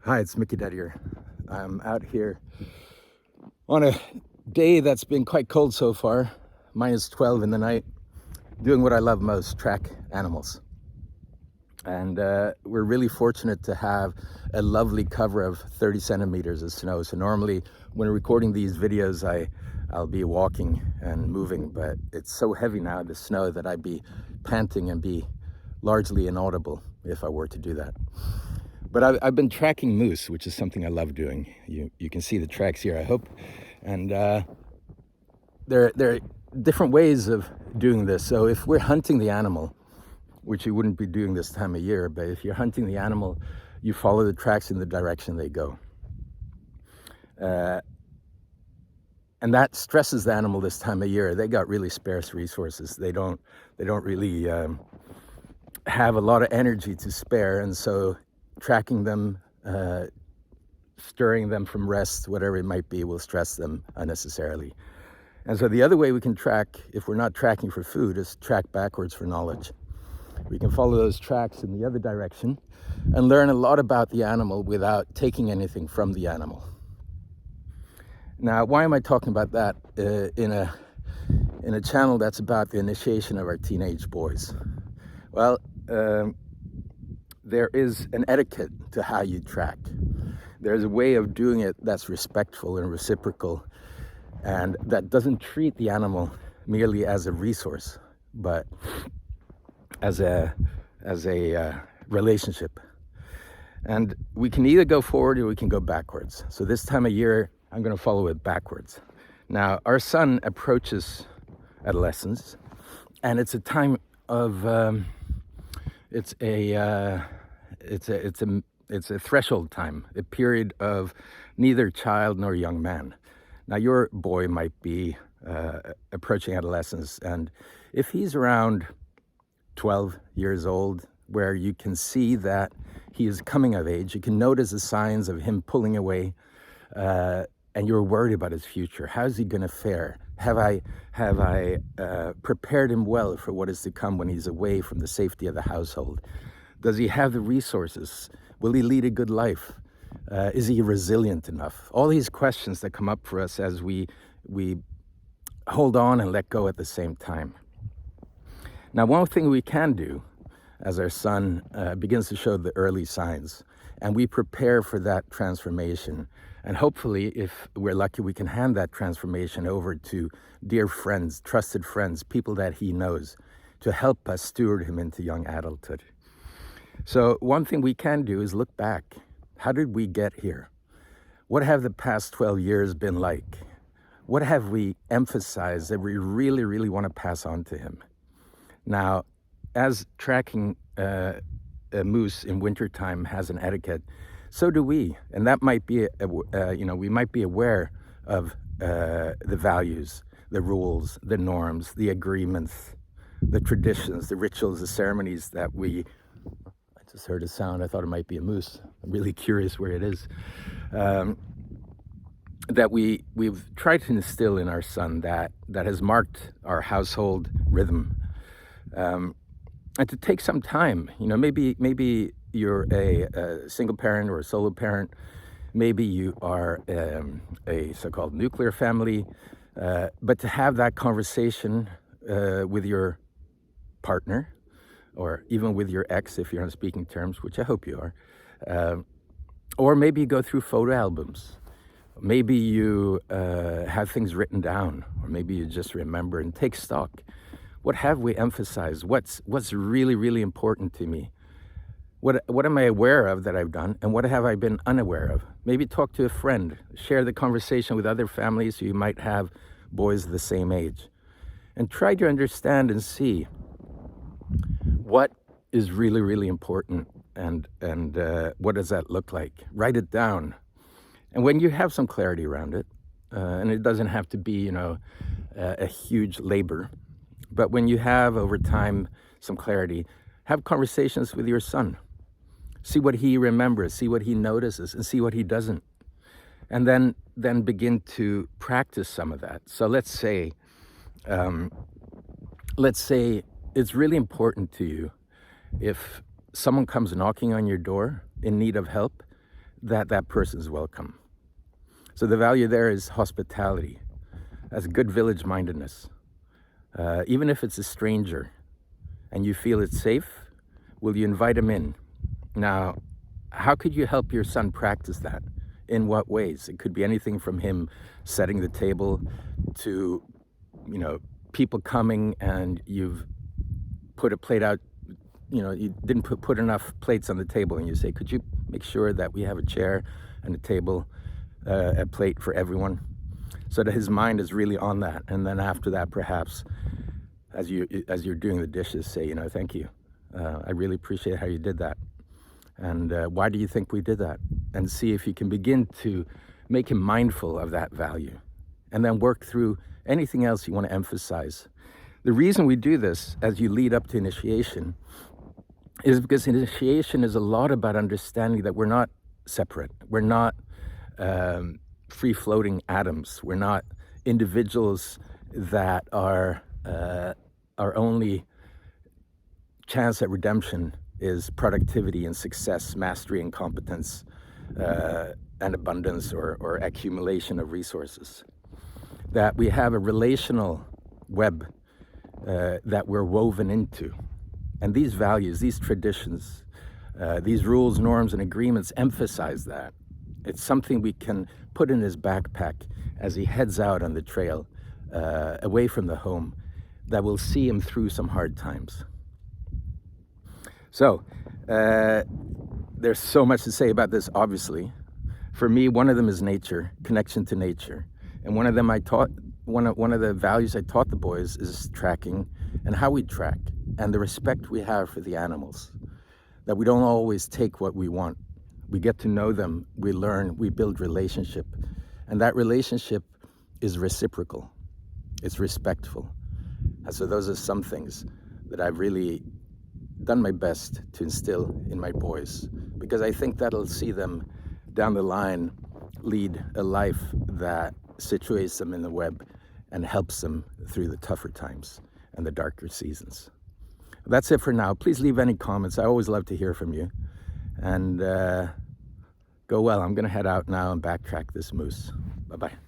Hi, it's Mickey Dead here. I'm out here on a day that's been quite cold so far, -12 in the night, doing what I love most, track animals. And we're really fortunate to have a lovely cover of 30 centimeters of snow. So normally when recording these videos, I'll be walking and moving, but it's so heavy now, the snow, that I'd be panting and be largely inaudible if I were to do that. But I've been tracking moose, which is something I love doing. You can see the tracks here, I hope. And there are different ways of doing this. So if we're hunting the animal, which you wouldn't be doing this time of year, but if you're hunting the animal, you follow the tracks in the direction they go. And that stresses the animal this time of year. They got really scarce resources. They don't really have a lot of energy to spare, and so tracking them, stirring them from rest, whatever it might be, will stress them unnecessarily. And so the other way we can track, if we're not tracking for food, is track backwards for knowledge. We can follow those tracks in the other direction and learn a lot about the animal without taking anything from the animal. Now, why am I talking about that in a channel that's about the initiation of our teenage boys? Well, there is an etiquette to how you track. There's a way of doing it that's respectful and reciprocal, and that doesn't treat the animal merely as a resource, but as a relationship. And we can either go forward or we can go backwards. So this time of year, I'm going to follow it backwards. Now, our son approaches adolescence, and it's a time of it's a threshold time, a period of neither child nor young man. Now, your boy might be approaching adolescence, and if he's around 12 years old, where you can see that he is coming of age, you can notice the signs of him pulling away, and you're worried about his future. How's he going to fare? Have I prepared him well for what is to come when he's away from the safety of the household? Does he have the resources? Will he lead a good life? Is he resilient enough? All these questions that come up for us as we hold on and let go at the same time. Now, one thing we can do as our son begins to show the early signs, and we prepare for that transformation. And hopefully, if we're lucky, we can hand that transformation over to dear friends, trusted friends, people that he knows, to help us steward him into young adulthood. So one thing we can do is look back. How did we get here? What have the past 12 years been like? What have we emphasized that we really, really want to pass on to him? Now, as tracking a moose in wintertime has an etiquette, so do we. And that might be, we might be aware of the values, the rules, the norms, the agreements, the traditions, the rituals, the ceremonies that I just heard a sound. I thought it might be a moose. I'm really curious where it is. That we've tried to instill in our son that has marked our household rhythm. And to take some time, maybe you're a single parent or a solo parent. Maybe you are a so-called nuclear family. But to have that conversation with your partner, or even with your ex, if you're on speaking terms, which I hope you are. Or maybe you go through photo albums. Maybe you have things written down, or maybe you just remember and take stock. What have we emphasized? What's really, really important to me? What am I aware of that I've done, and what have I been unaware of? Maybe talk to a friend, share the conversation with other families who might have boys the same age, and try to understand and see what is really, really important, and what does that look like? Write it down. And when you have some clarity around it, and it doesn't have to be, a huge labor, but when you have over time some clarity, have conversations with your son. See what he remembers, see what he notices, and see what he doesn't. And then begin to practice some of that. So let's say it's really important to you, if someone comes knocking on your door in need of help, that that person is welcome. So the value there is hospitality, as good village-mindedness. Even if it's a stranger and you feel it's safe, will you invite him in? Now, how could you help your son practice that? In what ways? It could be anything from him setting the table to, people coming and you've put a plate out, you didn't put enough plates on the table, and you say, could you make sure that we have a chair and a table, a plate for everyone, so that his mind is really on that. And then after that, perhaps as you're doing the dishes, say, thank you. I really appreciate how you did that. And why do you think we did that? And see if you can begin to make him mindful of that value. And then work through anything else you want to emphasize. The reason we do this as you lead up to initiation is because initiation is a lot about understanding that we're not separate. We're not free-floating atoms. We're not individuals that are our only chance at redemption is productivity and success, mastery and competence, and abundance or accumulation of resources. That we have a relational web that we're woven into. And these values, these traditions, these rules, norms, and agreements emphasize that. It's something we can put in his backpack as he heads out on the trail, away from the home, that will see him through some hard times. So, there's so much to say about this, obviously. For me, one of them is nature, connection to nature. And one of them one of the values I taught the boys is tracking and how we track and the respect we have for the animals. That we don't always take what we want. We get to know them, we learn, we build relationship. And that relationship is reciprocal. It's respectful. And so those are some things that I've really done my best to instill in my boys, because I think that'll see them down the line lead a life that situates them in the web and helps them through the tougher times and the darker seasons. That's it for now. Please leave any comments. I always love to hear from you. And go well. I'm going to head out now and backtrack this moose. Bye-bye.